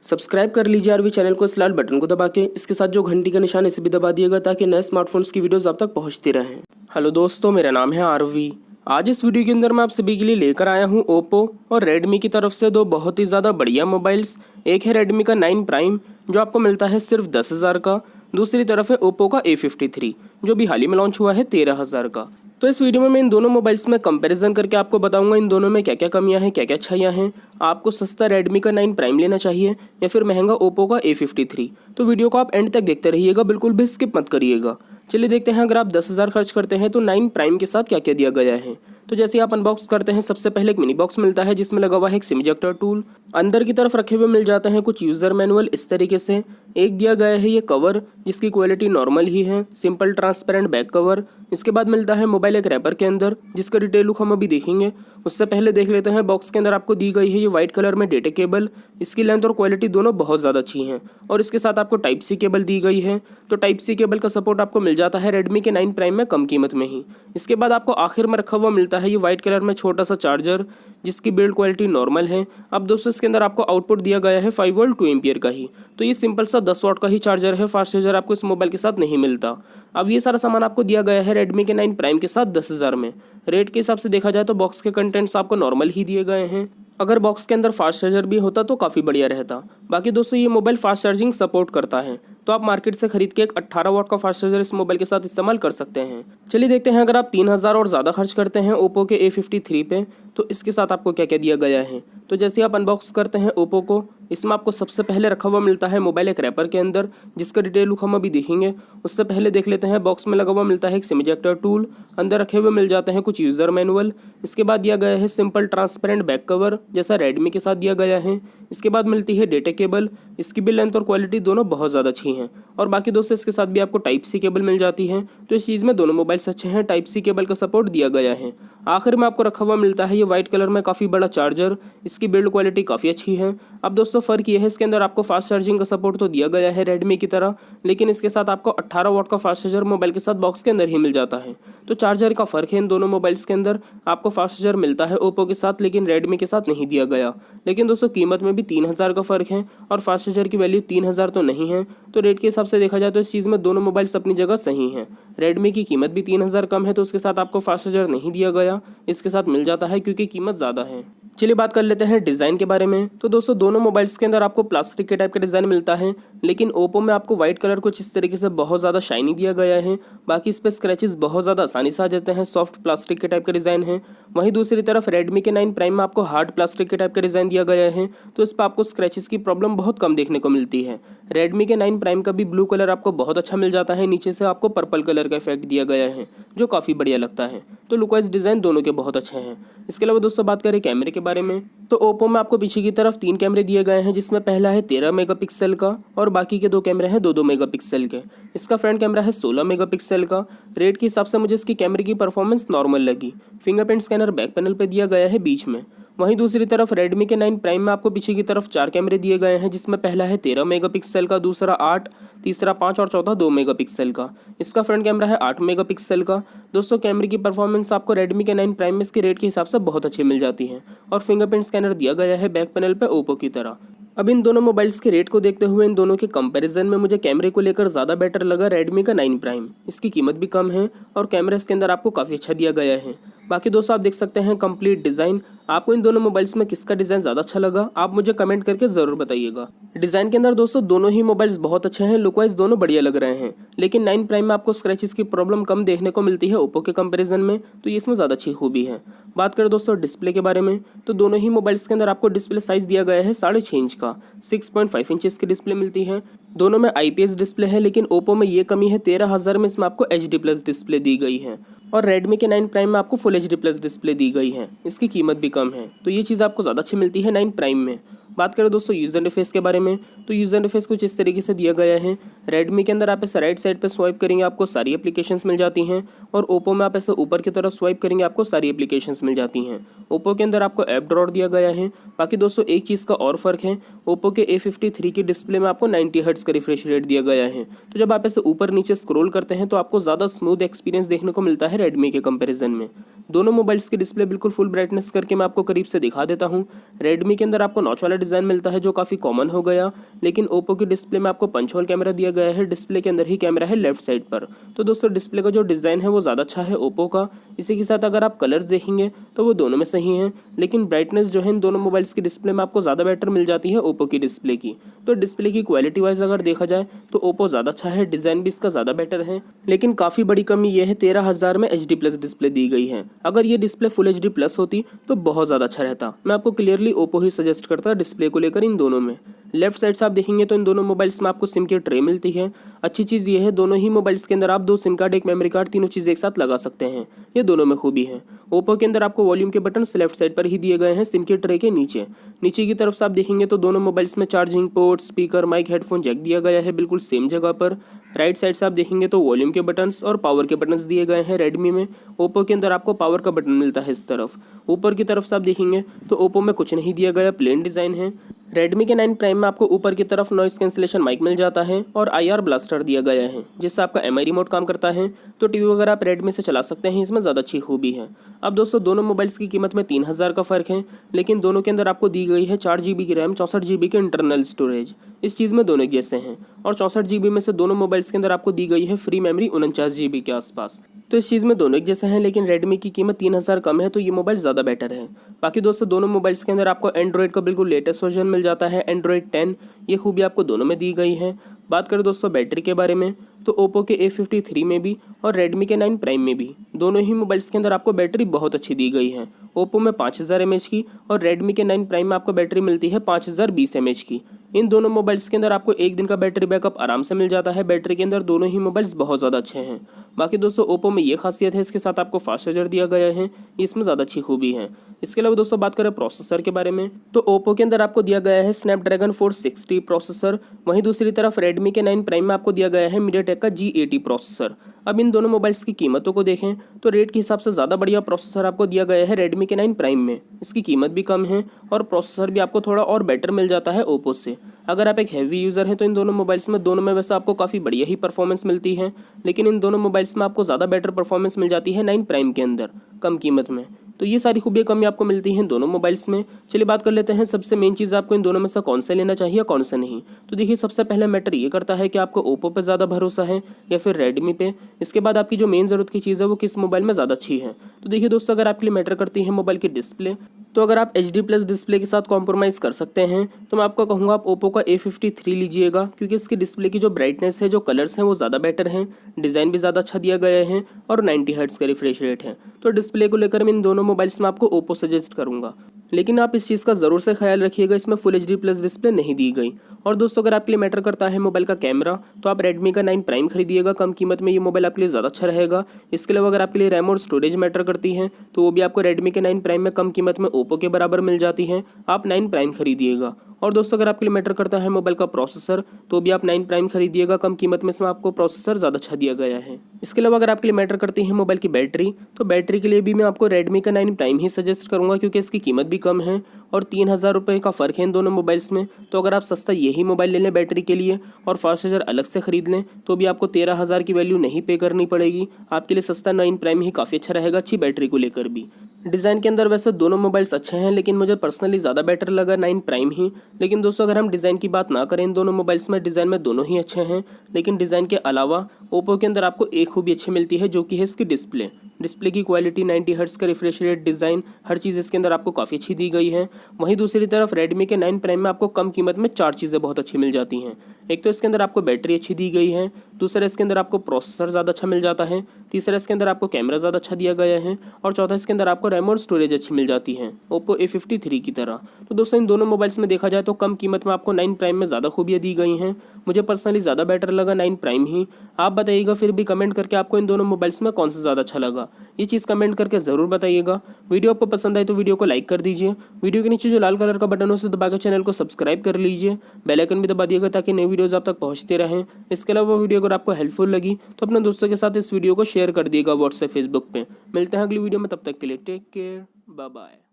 Subscribe कर लीजिए RV channel को इस लाल बटन को दबा के, इसके साथ जो घंटी का निशान इसे भी दबा दिएगा ताकि नए स्मार्टफोन्स की वीडियोस आप तक पहुंचती रहें। हेलो दोस्तों, मेरा नाम है आरवी। आज इस वीडियो के अंदर मैं आप सभी के लिए लेकर आया हूं ओप्पो और रेडमी की तरफ से दो बहुत ही ज़्यादा बढ़िया मोबाइल्स। एक है रेडमी का 9 प्राइम जो आपको मिलता है सिर्फ 10,000 का, दूसरी तरफ है ओप्पो का A53 जो भी हाल ही में लॉन्च हुआ है 13,000 का। तो इस वीडियो में मैं इन दोनों मोबाइल्स में कंपैरिजन करके आपको बताऊंगा इन दोनों में क्या क्या कमियां हैं, क्या क्या अच्छाइयां हैं। आपको सस्ता रेडमी का 9 प्राइम लेना चाहिए या फिर महंगा ओप्पो का A53। तो वीडियो को आप एंड तक देखते रहिएगा, बिल्कुल भी स्किप मत करिएगा। चलिए देखते हैं, अगर आप 10,000 खर्च करते हैं तो 9 प्राइम के साथ क्या क्या दिया गया है। तो जैसे आप अनबॉक्स करते हैं, सबसे पहले एक मिनी बॉक्स मिलता है जिसमें लगा हुआ है एक सिम इजेक्टर टूल। अंदर की तरफ रखे हुए मिल जाते हैं कुछ यूज़र मैनुअल इस तरीके से। एक दिया गया है ये कवर जिसकी क्वालिटी नॉर्मल ही है, सिंपल ट्रांसपेरेंट बैक कवर। इसके बाद मिलता है मोबाइल एक रैपर के अंदर जिसका डिटेल लुक हम अभी देखेंगे। उससे पहले देख लेते हैं बॉक्स के अंदर आपको दी गई है ये व्हाइट कलर में डेटा केबल। इसकी लेंथ और क्वालिटी दोनों बहुत ज़्यादा अच्छी हैं और इसके साथ आपको टाइप सी केबल दी गई है। तो टाइप सी केबल का सपोर्ट आपको मिल जाता है रेडमी के 9 प्राइम में कम कीमत में ही। इसके बाद आपको आखिर में रखा हुआ मिलता है ये व्हाइट कलर में छोटा सा चार्जर जिसकी बिल्ड क्वालिटी नॉर्मल है। अब दोस्तों इसके अंदर आपको आउटपुट दिया गया है 5 वोल्ट 2 एम्पियर का ही। तो ये सिंपल सा 10 वाट का ही चार्जर है, फास्ट चार्जर आपको इस मोबाइल के साथ नहीं मिलता। अब ये सारा सामान आपको दिया गया है रेडमी के 9 प्राइम के साथ 10,000 में। रेट के हिसाब से देखा जाए तो बॉक्स के कंटेंट्स आपको नॉर्मल ही दिए गए हैं। अगर बॉक्स के अंदर फास्ट चार्जर भी होता तो काफ़ी बढ़िया रहता। बाकी दोस्तों ये मोबाइल फास्ट चार्जिंग सपोर्ट करता है, तो आप मार्केट से खरीद के एक 18 वाट का फास्ट चार्जर इस मोबाइल के साथ इस्तेमाल कर सकते हैं। चलिए देखते हैं, अगर आप 3,000 और ज़्यादा खर्च करते हैं ओप्पो के A53 पे तो इसके साथ आपको क्या क्या दिया गया है। तो जैसे आप अनबॉक्स करते हैं ओप्पो को, इसमें आपको सबसे पहले रखा हुआ मिलता है मोबाइल एक रैपर के अंदर जिसका डिटेल लुक हम अभी देखेंगे। उससे पहले देख लेते हैं बॉक्स में लगा हुआ मिलता है एक सिम इजेक्टर टूल। अंदर रखे हुए मिल जाते हैं कुछ यूज़र मैनुअल। इसके बाद दिया गया है सिंपल ट्रांसपेरेंट बैक कवर जैसा रेडमी के साथ दिया गया है। इसके बाद मिलती है डेटा केबल, इसकी भी लेंथ और क्वालिटी दोनों बहुत ज़्यादा अच्छी हैं। और बाकी दोस्तों इसके साथ भी आपको टाइप सी केबल मिल जाती है। तो इस चीज़ में दोनों मोबाइल्स अच्छे हैं, टाइप सी केबल का सपोर्ट दिया गया है। आखिर में आपको रखा हुआ मिलता है ये व्हाइट कलर में काफ़ी बड़ा चार्जर, इसकी बिल्ड क्वालिटी काफ़ी अच्छी है। अब दोस्तों फ़र्क ये है, इसके अंदर आपको फास्ट चार्जिंग का सपोर्ट तो दिया गया है रेडमी की तरह, लेकिन इसके साथ आपको 18 वाट का फास्ट चार्जर मोबाइल के साथ बॉक्स के अंदर ही मिल जाता है। तो चार्जर का फ़र्क है इन दोनों मोबाइल्स के अंदर। आपको फास्ट चार्जर मिलता है ओप्पो के साथ लेकिन रेडमी के साथ नहीं दिया गया। लेकिन दोस्तों कीमत में भी 3,000 का फ़र्क है और फास्ट चार्जर की वैल्यू 3,000 तो नहीं है। तो रेट के हिसाब से देखा जाए तो इस चीज़ में दोनों मोबाइल्स अपनी जगह सही हैं। रेडमी की कीमत भी 3,000 कम है तो उसके साथ आपको फास्ट चार्जर नहीं दिया गया, इसके साथ मिल जाता है क्योंकि कीमत ज़्यादा है। चलिए बात कर लेते हैं डिज़ाइन के बारे में। तो दोस्तों दोनों मोबाइल्स के अंदर आपको प्लास्टिक के टाइप का डिज़ाइन मिलता है, लेकिन ओप्पो में आपको व्हाइट कलर कुछ इस तरीके से बहुत ज़्यादा शाइनी दिया गया है। बाकी इस पर स्क्रैचेस बहुत ज़्यादा आसानी से आ जाते हैं, सॉफ्ट प्लास्टिक के टाइप का डिज़ाइन है। वहीं दूसरी तरफ रेडमी के 9 प्राइम में आपको हार्ड प्लास्टिक के टाइप का डिज़ाइन दिया गया है, तो इस पर आपको स्क्रैचेस की प्रॉब्लम बहुत कम देखने को मिलती है। रेडमी के 9 प्राइम का भी ब्लू कलर आपको बहुत अच्छा मिल जाता है, नीचे से आपको पर्पल कलर का इफेक्ट दिया गया है जो काफ़ी बढ़िया लगता है। तो लुक वाइज डिज़ाइन दोनों के बहुत अच्छे हैं। इसके अलावा दोस्तों बात करें कैमरे के बारे में, तो ओप्पो में आपको पीछे की तरफ 3 कैमरे दिए गए हैं जिसमें पहला है 13 मेगापिक्सल का और बाकी के 2 कैमरे हैं 2-2 मेगापिक्सल के। इसका फ्रंट कैमरा है 16 मेगापिक्सल का। रेट के हिसाब से मुझे इसकी कैमरे की परफॉर्मेंस नॉर्मल लगी। फिंगरप्रिंट स्कैनर बैक पैनल पर दिया गया है बीच में। वहीं दूसरी तरफ रेडमी के 9 प्राइम में आपको पीछे की तरफ 4 कैमरे दिए गए हैं जिसमें पहला है 13 मेगापिक्सल का, दूसरा 8, तीसरा 5 और चौथा 2 मेगापिक्सल का। इसका फ्रंट कैमरा है 8 मेगापिक्सल का। दोस्तों कैमरे की परफॉर्मेंस आपको रेडमी के 9 प्राइम में इसके रेट के हिसाब से बहुत अच्छी मिल जाती है और फिंगरप्रिंट स्कैनर दिया गया है बैक पैनल पे ओप्पो की तरह। अब इन दोनों मोबाइल्स के रेट को देखते हुए इन दोनों के कंपैरिजन में मुझे कैमरे को लेकर ज़्यादा बेटर लगा रेडमी का 9 प्राइम। इसकी कीमत भी कम है और कैमरा इसके अंदर आपको काफ़ी अच्छा दिया गया है। बाकी दोस्तों आप देख सकते हैं कंप्लीट डिज़ाइन। आपको इन दोनों मोबाइल्स में किसका डिज़ाइन ज़्यादा अच्छा लगा आप मुझे कमेंट करके ज़रूर बताइएगा। डिज़ाइन के अंदर दोस्तों दोनों ही मोबाइल्स बहुत अच्छे हैं, लुक वाइज दोनों बढ़िया लग रहे हैं। लेकिन 9 प्राइम में आपको स्क्रैचेस की प्रॉब्लम कम देखने को मिलती है ओप्पो के कंपैरिजन में, तो ये इसमें ज़्यादा अच्छी खूबी है। बात करें दोस्तों डिस्प्ले के बारे में, तो दोनों ही मोबाइल्स के अंदर आपको डिस्प्ले साइज़ दिया गया है 6.5 इंच का। 6.5 इंचेस की डिस्प्ले मिलती है। दोनों में IPS डिस्प्ले है, लेकिन ओप्पो में ये कमी है 13,000 में इसमें आपको HD+ डिस्प्ले दी गई है और रेडमी के 9 प्राइम में आपको फुल HD+ डिस्प्ले दी गई है। इसकी कीमत भी कम है, तो ये चीज़ आपको ज़्यादा अच्छी मिलती है 9 प्राइम में। बात करें दोस्तों यूज़र इंटरफेस के बारे में, तो यूज़र इंटरफेस कुछ इस तरीके से दिया गया है। रेडमी के अंदर आप ऐसे राइट साइड पे स्वाइप करेंगे आपको सारी एप्लीकेशंस मिल जाती हैं और ओप्पो में आप ऐसे ऊपर की तरफ स्वाइप करेंगे आपको सारी एप्लीकेशंस मिल जाती हैं। ओप्पो के अंदर आपको ऐप ड्रॉअर दिया गया है। बाकी दोस्तों एक चीज़ का और फ़र्क है, ओप्पो के A53 की डिस्प्ले में आपको 90 हर्ट्ज़ का रिफ्रेश रेट दिया गया है। तो जब आप ऐसे ऊपर नीचे स्क्रॉल करते हैं तो आपको ज़्यादा स्मूथ एक्सपीरियंस देखने को मिलता है रेडमी के कंपैरिजन में। दोनों मोबाइल्स की डिस्प्ले बिल्कुल फुल ब्राइटनेस करके मैं आपको करीब से दिखा देता हूँ। रेडमी के अंदर आपको नॉच वाला डिज़ाइन मिलता है जो काफ़ी कॉमन हो गया, लेकिन ओप्पो की डिस्प्ले में आपको पंच होल कैमरा दिया गया है। डिस्प्ले के अंदर ही कैमरा है लेफ्ट साइड पर। तो दोस्तों डिस्प्ले का जो डिज़ाइन है वो ज़्यादा अच्छा है ओप्पो का। इसी के साथ अगर आप कलर्स देखेंगे तो वो दोनों में सही हैं, लेकिन ब्राइटनेस जो है इन दोनों मोबाइल्स की डिस्प्ले में आपको ज़्यादा बेटर मिल जाती है ओप्पो की डिस्प्ले की। तो डिस्प्ले की क्वालिटी वाइज अगर देखा जाए तो ओप्पो ज़्यादा अच्छा है, डिज़ाइन भी इसका ज़्यादा बेटर है। लेकिन काफ़ी बड़ी कमी ये है 13,000 में HD प्लस डिस्प्ले दी गई है। अगर ये डिस्प्ले फुल HD प्लस होती तो बहुत ज़्यादा अच्छा रहता। मैं आपको क्लियरली ओप्पो ही सजेस्ट करता डिस्प्ले को लेकर इन दोनों में। लेफ्ट साइड से आप देखेंगे तो इन दोनों मोबाइल्स में आपको सिम की ट्रे मिलती है। अच्छी चीज़ ये है दोनों ही मोबाइल्स के अंदर आप 2 सिम कार्ड, 1 मेमोरी कार्ड, तीनों चीज़ एक साथ लगा सकते हैं। ये दोनों में खूबी है। ओप्पो के अंदर आपको वॉल्यूम के बटन लेफ्ट साइड पर ही दिए गए हैं सिम की ट्रे के नीचे। नीचे की तरफ से आप देखेंगे तो दोनों मोबाइल्स में charging port, speaker, mic, headphone jack दिया गया है बिल्कुल सेम जगह पर। राइट साइड से आप देखेंगे तो वॉल्यूम के बटन्स और पावर के बटन्स दिए गए हैं रेडमी में। ओप्पो के अंदर आपको पावर का बटन मिलता है इस तरफ। ऊपर की तरफ से आप देखेंगे तो ओप्पो में कुछ नहीं दिया गया, प्लेन डिज़ाइन है। रेडमी के 9 प्राइम में आपको ऊपर की तरफ नॉइस कैंसिलेशन माइक मिल जाता है और IR ब्लास्टर दिया गया है जिससे आपका MI रिमोट काम करता है। तो टीवी वगैरह आप रेडमी से चला सकते हैं, इसमें ज़्यादा अच्छी खूबी है। अब दोस्तों दोनों मोबाइल्स की कीमत में 3,000 का फ़र्क है, लेकिन दोनों के अंदर आपको दी गई है 4 GB की रैम, 64 GB की इंटरनल स्टोरेज। इस चीज़ में दोनों एक जैसे हैं और 64 GB में से दोनों मोबाइल्स के अंदर आपको दी गई है फ्री मेमोरी 49 GB के आसपास। तो इस चीज़ में दोनों एक जैसे हैं, लेकिन रेडमी की कीमत 3,000 कम है तो ये मोबाइल ज़्यादा बेटर है। बाकी दोस्तों दोनों मोबाइल्स के अंदर आपको एंड्रॉइड का बिल्कुल लेटेस्ट वर्जन मिल जाता है, एंड्रॉइड 10। ये खूबी आपको दोनों में दी गई है। बात करें दोस्तों बैटरी के बारे में तो ओप्पो के A53 में भी और रेडमी के 9 प्राइम में भी दोनों ही मोबाइल्स के अंदर आपको बैटरी बहुत अच्छी दी गई है। ओप्पो में 5000 mAh की और रेडमी के 9 प्राइम में आपको बैटरी मिलती है 5020 mAh की। इन दोनों मोबाइल्स के अंदर आपको 1 दिन का बैटरी बैकअप आराम से मिल जाता है। बैटरी के अंदर दोनों ही मोबाइल्स बहुत ज़्यादा अच्छे हैं। बाकी दोस्तों ओप्पो में ये खासियत है इसके साथ आपको फास्ट चार्जर दिया गया है, इसमें ज़्यादा अच्छी खूबी है। इसके अलावा दोस्तों बात करें प्रोसेसर के बारे में तो ओप्पो के अंदर आपको दिया गया है स्नैपड्रैगन 460 प्रोसेसर। वहीं दूसरी तरफ रेडमी के 9 प्राइम में आपको दिया गया है मीडियाटेक का G80 प्रोसेसर। अब इन दोनों मोबाइल्स की कीमतों को देखें तो रेट के हिसाब से ज़्यादा बढ़िया प्रोसेसर आपको दिया गया है रेडमी के 9 प्राइम में। इसकी कीमत भी कम है और प्रोसेसर भी आपको थोड़ा और बेटर मिल जाता है ओप्पो से। अगर आप एक हैवी यूज़र हैं तो इन दोनों मोबाइल्स में दोनों में वैसे आपको काफ़ी बढ़िया ही परफॉर्मेंस मिलती है, लेकिन इन दोनों मोबाइल्स में आपको ज़्यादा बेटर परफॉर्मेंस मिल जाती है 9 प्राइम के अंदर कम कीमत में। तो ये सारी खूबियाँ कमी आपको मिलती हैं दोनों मोबाइल्स में। चलिए बात कर लेते हैं सबसे मेन चीज़ आपको इन दोनों में से कौन सा लेना चाहिए कौन सा नहीं। तो देखिए सबसे पहले मैटर ये करता है कि आपको ओप्पो पे ज़्यादा भरोसा है या फिर रेडमी पे। इसके बाद आपकी जो मेन ज़रूरत की चीज़ है वो किस मोबाइल में ज़्यादा अच्छी है। तो देखिए दोस्तों अगर आपके लिए मैटर करती है मोबाइल की डिस्प्ले, तो अगर आप HD प्लस डिस्प्ले के साथ कॉम्प्रोमाइज़ कर सकते हैं तो मैं आपको कहूँगा आप ओप्पो का A53 लीजिएगा, क्योंकि इसकी डिस्प्ले की जो ब्राइटनेस है, जो कलर्स हैं वो ज़्यादा बेटर हैं, डिज़ाइन भी ज़्यादा अच्छा दिया गया है और 90 हर्ट्ज़ का रिफ्रेश रेट है। तो डिस्प्ले को लेकर मैं इन दोनों मोबाइल्स में आपको ओप्पो सजेस्ट करूँगा, लेकिन आप इस चीज़ का ज़रूर से ख्याल रखिएगा इसमें फुल HD प्लस डिस्प्ले नहीं दी गई। और दोस्तों अगर आपके लिए मैटर करता है मोबाइल का कैमरा तो आप रेडमी का 9 प्राइम खरीदिएगा, कम कीमत में ये मोबाइल आपके लिए ज़्यादा अच्छा रहेगा। इसके अलावा अगर आपके लिए रैम और स्टोरेज मैटर करती है तो वो भी आपको रेडमी के 9 प्राइम में कम कीमत में ओप्पो के बराबर मिल जाती है, आप 9 प्राइम खरीदिएगा। और दोस्तों अगर आपके लिए मैटर करता है मोबाइल का प्रोसेसर तो भी आप 9 प्राइम खरीदिएगा, कम कीमत में इसमें आपको प्रोसेसर ज़्यादा अच्छा दिया गया है। इसके अलावा अगर आपके लिए मैटर करती है मोबाइल की बैटरी तो बैटरी के लिए भी मैं आपको रेडमी का 9 प्राइम ही सजेस्ट करूँगा, क्योंकि इसकी कीमत भी कम है और 3,000 रुपये का फ़र्क है इन दोनों मोबाइल्स में। तो अगर आप सस्ता यही मोबाइल ले लें बैटरी के लिए और फास्ट चार्जर अलग से खरीद लें तो भी आपको 13,000 की वैल्यू नहीं पे करनी पड़ेगी। आपके लिए सस्ता 9 प्राइम ही काफ़ी अच्छा रहेगा, अच्छी बैटरी को लेकर भी। डिज़ाइन के अंदर वैसे दोनों मोबाइल्स अच्छे हैं, लेकिन मुझे पर्सनली ज़्यादा बेटर लगा 9 प्राइम ही। लेकिन दोस्तों अगर हम डिज़ाइन की बात ना करें इन दोनों मोबाइल्स में, डिज़ाइन में दोनों ही अच्छे हैं, लेकिन डिज़ाइन के अलावा ओप्पो के अंदर आपको एक खूबी अच्छी मिलती है जो कि है इसकी डिस्प्ले की क्वालिटी, 90 हर्ट्ज़ का रिफ्रेश रेट, डिज़ाइन, हर चीज़ इसके अंदर आपको काफ़ी अच्छी दी गई है। वहीं दूसरी तरफ रेडमी के 9 प्राइम में आपको कम कीमत में 4 चीज़ें बहुत अच्छी मिल जाती हैं। एक तो इसके अंदर आपको बैटरी अच्छी दी गई है, दूसरा इसके अंदर आपको प्रोसेसर ज़्यादा अच्छा मिल जाता है, तीसरा इसके अंदर आपको कैमरा ज़्यादा अच्छा दिया गया है और चौथा इसके अंदर आपको रैम और स्टोरेज अच्छी मिल जाती है ओप्पो A53 की तरह। तो दोस्तों इन दोनों मोबाइल्स में देखा जाए तो कम कीमत में आपको 9 प्राइम में ज़्यादा खूबियाँ दी गई हैं। मुझे पर्सनली ज़्यादा बेटर लगा 9 प्राइम ही। आप बताइएगा फिर भी कमेंट करके आपको इन दोनों मोबाइल्स में कौन सा ज़्यादा अच्छा लगा, ये चीज़ कमेंट करके ज़रूर बताइएगा। वीडियो आपको पसंद आए तो वीडियो को लाइक कर दीजिए, वीडियो के नीचे जो लाल कलर का बटन है उसे दबाकर चैनल को सब्सक्राइब कर लीजिए, बेल आइकन भी दबा दिएगा ताकि नई वीडियोज़ आप तक पहुँचते रहें। इसके अलावा वीडियो अगर आपको हेल्पफुल लगी तो अपने दोस्तों के साथ इस वीडियो को शेयर कर दिएगा व्हाट्सएप फेसबुक पे। मिलते हैं अगली वीडियो में, तब तक के लिए टेक केयर, बाय बाय।